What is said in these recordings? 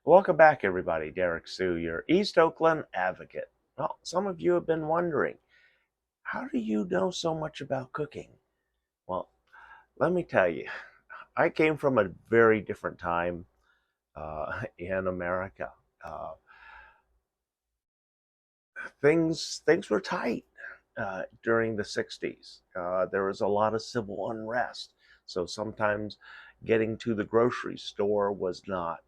Welcome back, everybody. Derrick Soo, your East Oakland advocate. Well, some of you have been wondering, how do you know so much about cooking? Well, let me tell you, I came from a very different time in America. Uh, things were tight during the 60s. There was a lot of civil unrest, so sometimes getting to the grocery store was not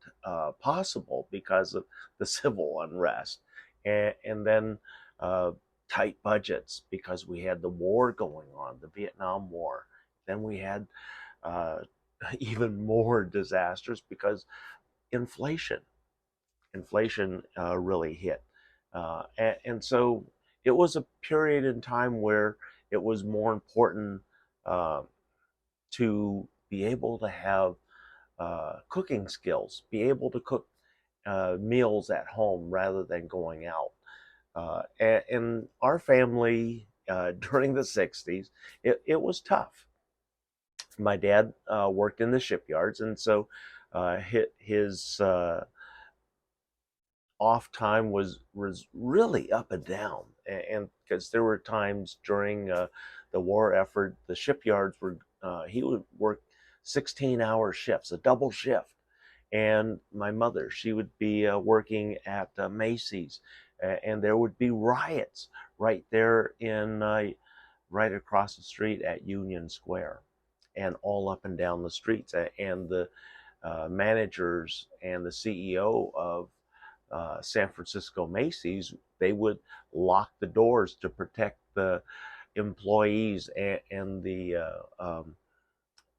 possible because of the civil unrest, and then uh, tight budgets because we had the war going on, the Vietnam War. Then we had uh, even more disasters because inflation inflation really hit. And so it was a period in time where it was more important uh, to be able to have cooking skills, be able to cook meals at home rather than going out. And our family during the 60s, it was tough. My dad worked in the shipyards, and so his off time was really up and down, and because there were times during the war effort, the shipyards were he would work 16-hour shifts, a double shift, and my mother, she would be working at Macy's, and there would be riots right there in right across the street at Union Square, and all up and down the streets, and the managers and the CEO of San Francisco Macy's, they would lock the doors to protect the employees and the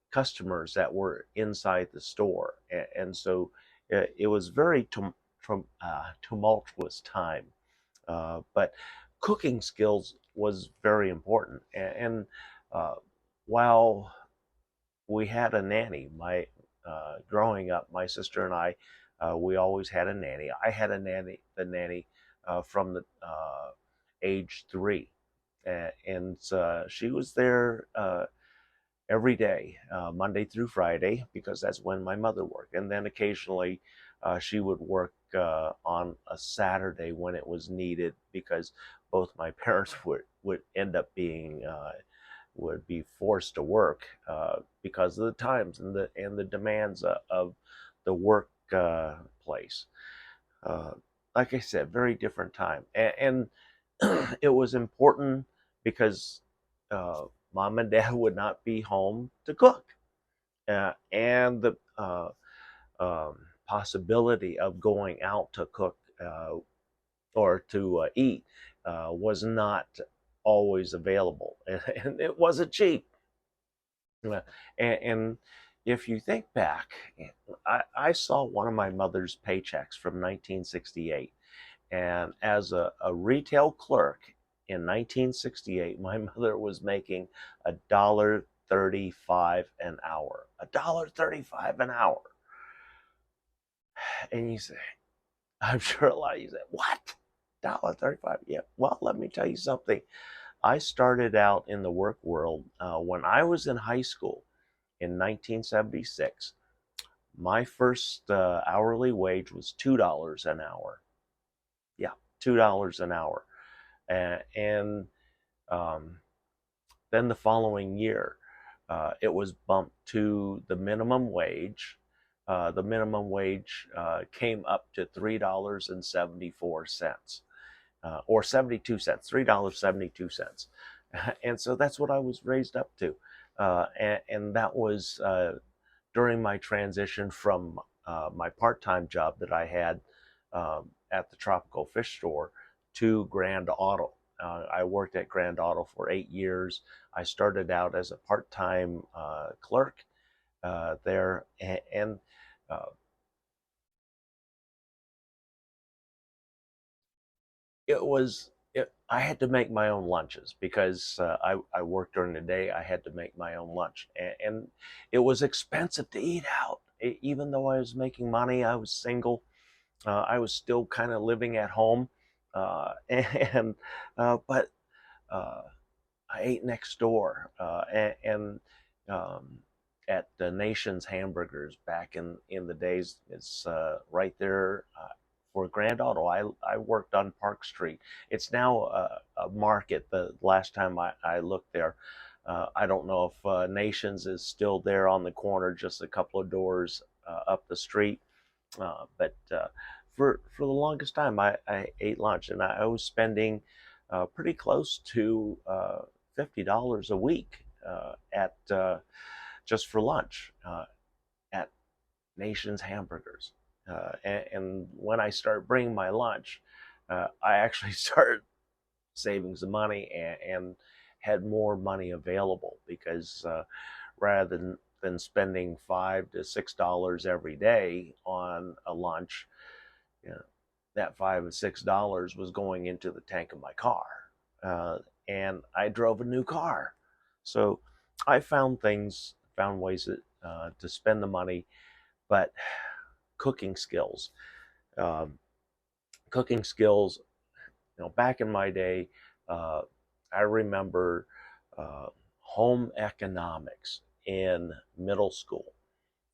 customers that were inside the store. And so it was very tumultuous time. But cooking skills was very important. And while we had a nanny, my growing up, my sister and I, we always had a nanny. I had the nanny from the age 3, and she was there every day, Monday through Friday, because that's when my mother worked. And then occasionally she would work on a Saturday when it was needed, because both my parents would end up being would be forced to work because of the times and the demands of the work place. Uh, like I said, very different time, and it was important because uh, mom and dad would not be home to cook, and the possibility of going out to cook or to eat was not always available, and it wasn't cheap. And if you think back, I saw one of my mother's paychecks from 1968. And as a retail clerk in 1968, my mother was making $1.35 an hour. $1.35 an hour. And you say, I'm sure a lot of you say, what? $1.35? Yeah. Well, let me tell you something. I started out in the work world when I was in high school in 1976. My first hourly wage was $2 an hour. Yeah, $2 an hour. And um, then the following year, it was bumped to the minimum wage. The minimum wage came up to $3.74 or 72 cents, $3.72. And so that's what I was raised up to. And that was during my transition from my part-time job that I had at the Tropical Fish Store to Grand Auto. I worked at Grand Auto for 8 years. I started out as a part-time clerk there, and uh, it was I had to make my own lunches because I worked during the day. I had to make my own lunch, and it was expensive to eat out. Even though I was making money, I was single. I was still kind of living at home, and but uh, I ate next door, and um, at the Nation's Hamburgers back in the days. It's right there for Grand Auto. I worked on Park Street. It's now a market. The last time I looked there, I don't know if Nations is still there on the corner, just a couple of doors up the street. But for the longest time, I ate lunch, and I was spending pretty close to $50 a week at just for lunch at Nation's Hamburgers. And when I started bringing my lunch, I actually started saving some money and had more money available because rather than spending $5 to $6 every day on a lunch, you know, that $5 or $6 was going into the tank of my car, and I drove a new car. So I found ways to spend the money, but cooking skills, um, cooking skills. Back in my day, I remember uh, home economics in middle school.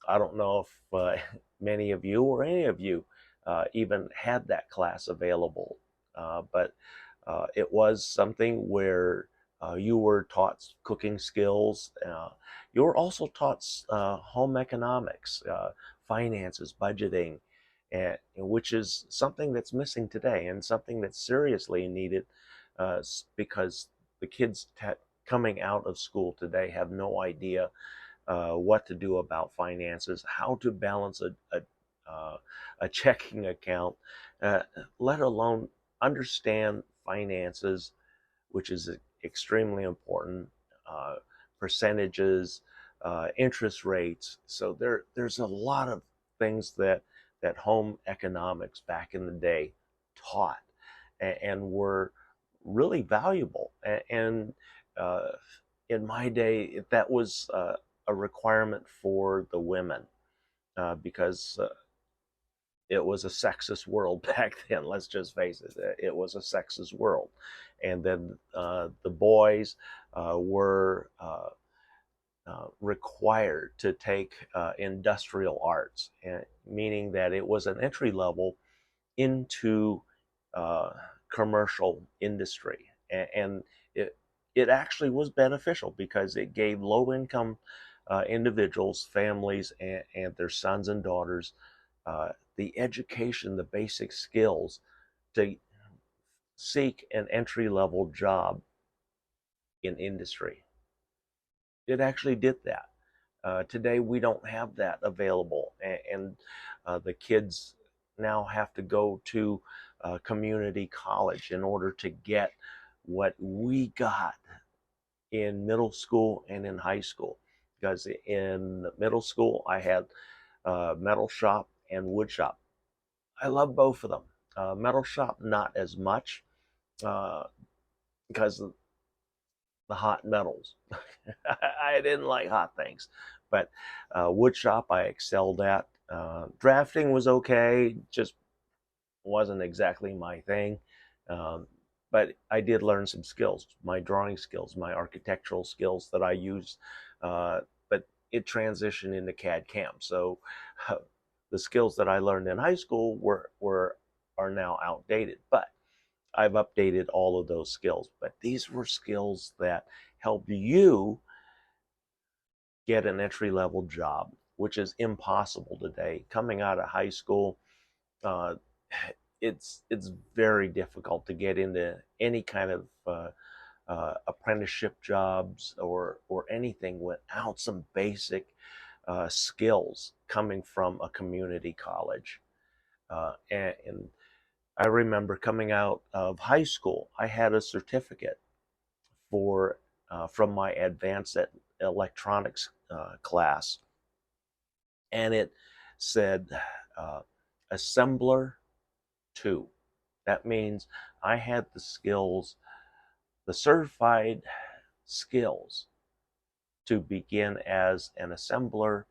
I don't know if many of you or any of you even had that class available, but it was something where you were taught cooking skills. You were also taught home economics, finances, budgeting, which is something that's missing today and something that's seriously needed because the kids coming out of school today have no idea what to do about finances, how to balance a checking account, uh, let alone understand finances, which is extremely important, uh, percentages, interest rates. So there's a lot of things that home economics back in the day taught and were really valuable. And in my day, that was a requirement for the women because it was a sexist world back then. Let's just face it, it was a sexist world. And then the boys were required to take industrial arts, meaning that it was an entry level into uh, commercial industry. And it actually was beneficial because it gave low income individuals, families, and their sons and daughters the education, the basic skills to seek an entry level job in industry. It actually did that. Today, we don't have that available, and the kids now have to go to community college in order to get what we got in middle school and in high school. Because in middle school, I had metal shop and wood shop. I love both of them. Metal shop, not as much uh, because of the hot metals. I didn't like hot things, but wood shop I excelled at. Drafting was okay, just wasn't exactly my thing. Um, but I did learn some skills, my drawing skills, my architectural skills that I used. But it transitioned into CAD CAM. So the skills that I learned in high school are now outdated. But I've updated all of those skills. But these were skills that help you get an entry level job, which is impossible today. Coming out of high school, uh, it's very difficult to get into any kind of apprenticeship jobs or anything without some basic skills coming from a community college. And I remember coming out of high school, I had a certificate for from my advanced electronics class, and it said uh, assembler 2. That means I had the skills, the certified skills to begin as an assembler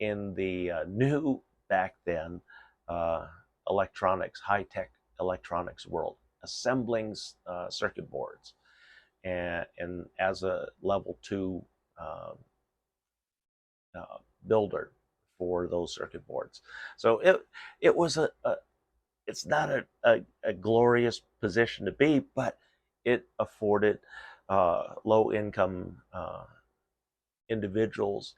in the new back then uh, electronics, high tech electronics world, assembling circuit boards. And as a level 2 builder for those circuit boards. So it was it's not a glorious position to be, but it afforded low income individuals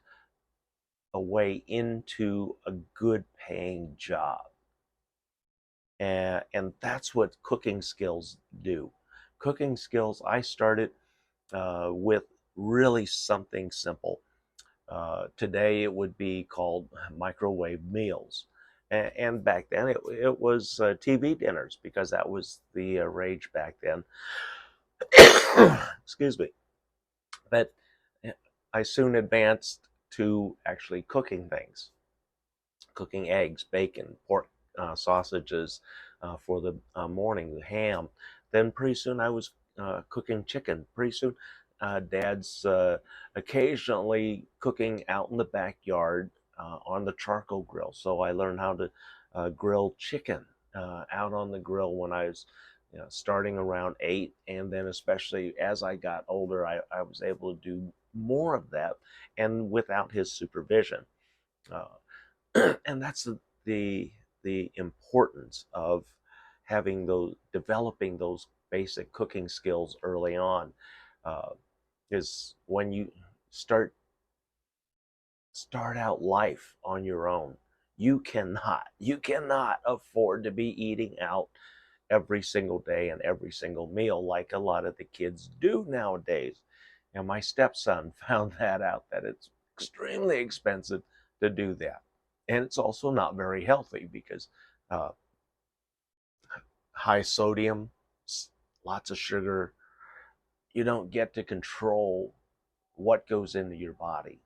a way into a good paying job. And that's what cooking skills do. Cooking skills, I started with really something simple. Today it would be called microwave meals. And back then it was TV dinners, because that was the rage back then. Excuse me. But I soon advanced to actually cooking things, cooking eggs, bacon, pork, sausages for the morning, the ham. Then pretty soon I was cooking chicken. Pretty soon, Dad's occasionally cooking out in the backyard on the charcoal grill. So I learned how to grill chicken out on the grill when I was starting around 8. And then especially as I got older, I was able to do more of that, and without his supervision. And that's the importance of having those, developing those basic cooking skills early on. Uh, is when you start out life on your own, you cannot afford to be eating out every single day and every single meal like a lot of the kids do nowadays. And my stepson found that out, that it's extremely expensive to do that. And it's also not very healthy, because uh, high sodium, lots of sugar, you don't get to control what goes into your body.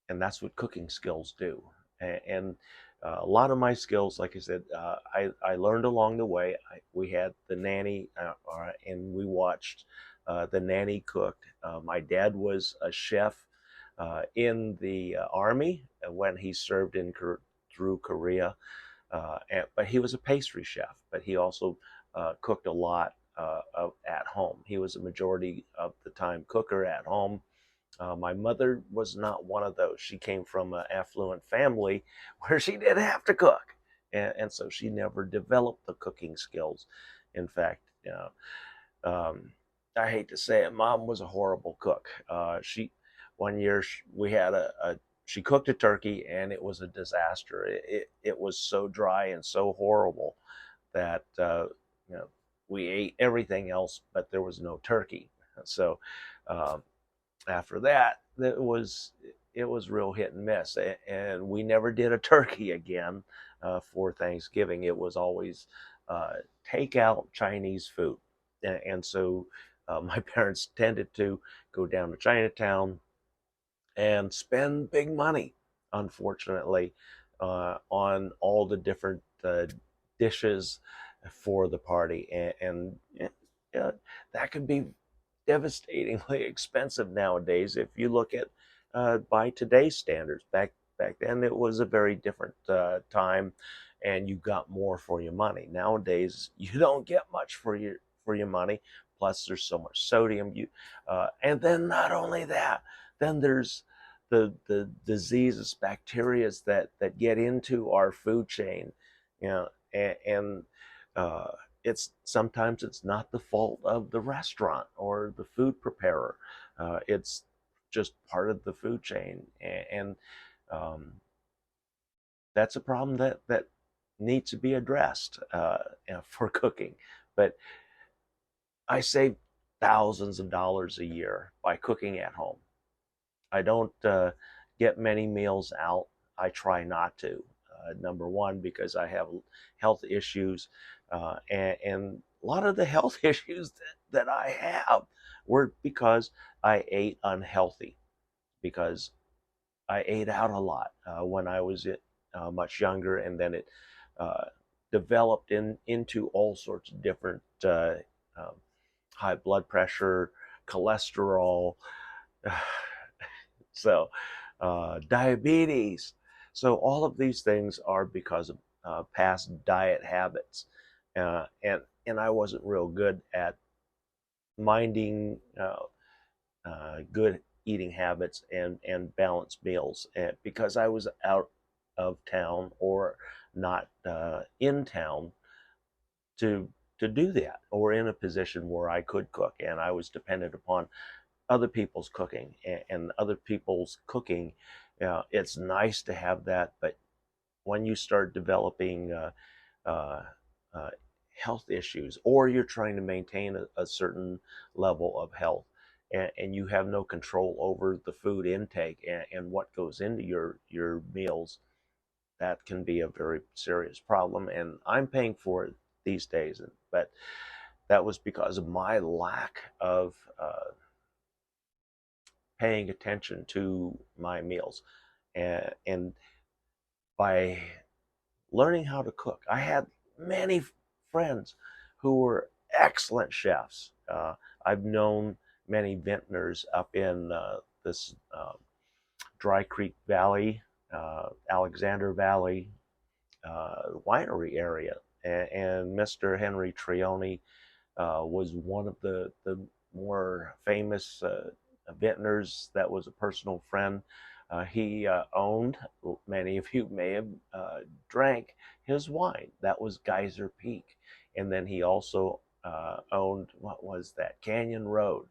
And that's what cooking skills do. And a lot of my skills, like I said, I learned along the way. We had the nanny, and we watched the nanny cook. My dad was a chef in the army when he served through Korea, but he was a pastry chef. But he also cooked a lot at home. He was a majority of the time cooker at home. My mother was not one of those. She came from an affluent family where she didn't have to cook. And so she never developed the cooking skills. In fact, I hate to say it, Mom was a horrible cook. One year we had she cooked a turkey, and it was a disaster. It was so dry and so horrible that we ate everything else, but there was no turkey. So after that, it was real hit and miss, and we never did a turkey again for Thanksgiving. It was always takeout Chinese food, and so my parents tended to go down to Chinatown and spend big money, unfortunately, on all the different dishes for the party, and that could be devastatingly expensive nowadays if you look at by today's standards. Back then it was a very different time, and you got more for your money. Nowadays you don't get much for your money. Plus there's so much sodium. And then not only that, then there's the diseases, bacteria that get into our food chain, and uh, it's sometimes it's not the fault of the restaurant or the food preparer. It's just part of the food chain, and um, that's a problem that needs to be addressed for cooking. But I save thousands of dollars a year by cooking at home. I don't get many meals out. I try not to. Number one, because I have health issues, and a lot of the health issues that I have were because I ate unhealthy, because I ate out a lot when I was much younger, and then it uh, developed into all sorts of different um, high blood pressure, cholesterol, so diabetes. So all of these things are because of past diet habits, and I wasn't real good at minding good eating habits and balanced meals, because I was out of town or not in town to do that, or in a position where I could cook, and I was dependent upon other people's cooking, and other people's cooking. It's nice to have that, but when you start developing uh, uh, health issues, or you're trying to maintain a certain level of health, and you have no control over the food intake and what goes into your meals, that can be a very serious problem. And I'm paying for it these days, but that was because of my lack of paying attention to my meals. And by learning how to cook, I had many friends who were excellent chefs. I've known many vintners up in this Dry Creek Valley, Alexander Valley winery area, and Mr. Henry Trioni was one of the more famous vintners that was a personal friend. He owned, many of you may have drank his wine. That was Geyser Peak. And then he also owned, what was that, Canyon Road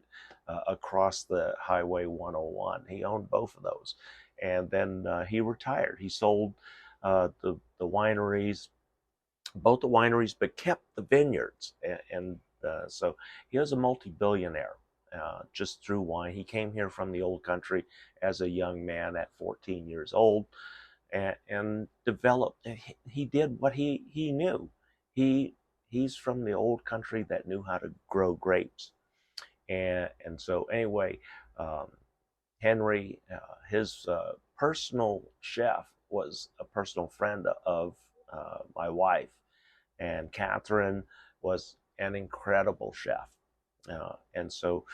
across the Highway 101. He owned both of those. And then he retired. He sold the wineries, both the wineries, but kept the vineyards. And so he was a multi-billionaire just through wine. He came here from the old country as a young man at 14 years old, and developed. He did what he knew. He's from the old country that knew how to grow grapes, and so anyway, um, Henry, his personal chef, was a personal friend of my wife, and Catherine was an incredible chef. And so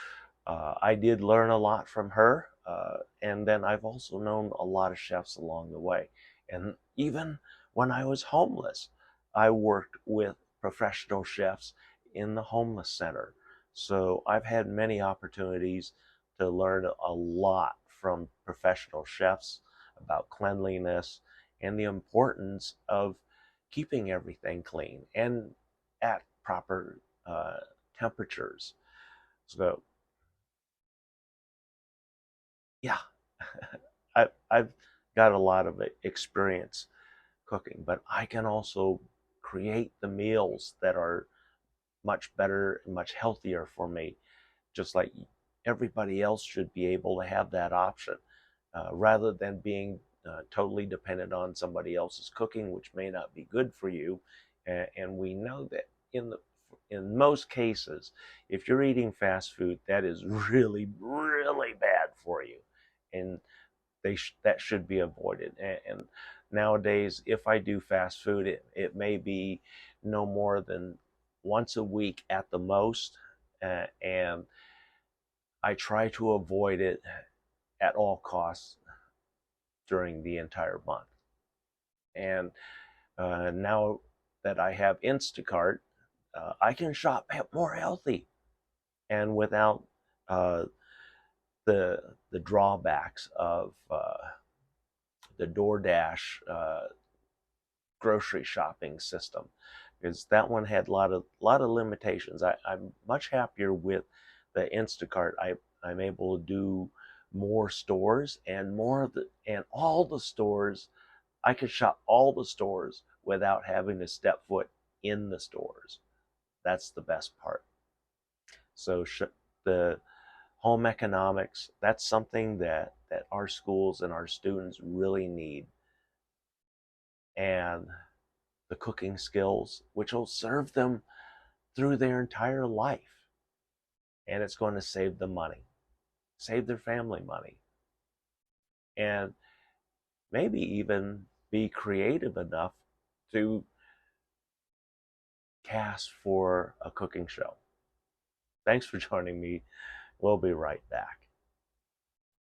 I did learn a lot from her. And then I've also known a lot of chefs along the way. And even when I was homeless, I worked with professional chefs in the homeless center. So I've had many opportunities to learn a lot from professional chefs about cleanliness and the importance of keeping everything clean and at proper temperatures. So yeah, I've got a lot of experience cooking, but I can also create the meals that are much better and much healthier for me, just like everybody else should be able to have that option, rather than being totally dependent on somebody else's cooking, which may not be good for you. And we know that in most cases, if you're eating fast food, that is really, really bad for you, and that should be avoided. And nowadays, if I do fast food, it may be no more than once a week at the most, and I try to avoid it at all costs during the entire month. And now that I have Instacart, I can shop more healthy and without uh, the drawbacks of the DoorDash grocery shopping system, because that one had a lot of limitations. I'm much happier with the Instacart. I'm able to do more stores, and all the stores. I could shop all the stores without having to step foot in the stores. That's the best part. So the home economics, that's something that our schools and our students really need. And the cooking skills, which will serve them through their entire life. And it's going to save them money, save their family money, and maybe even be creative enough to cast for a cooking show. Thanks for joining me. We'll be right back.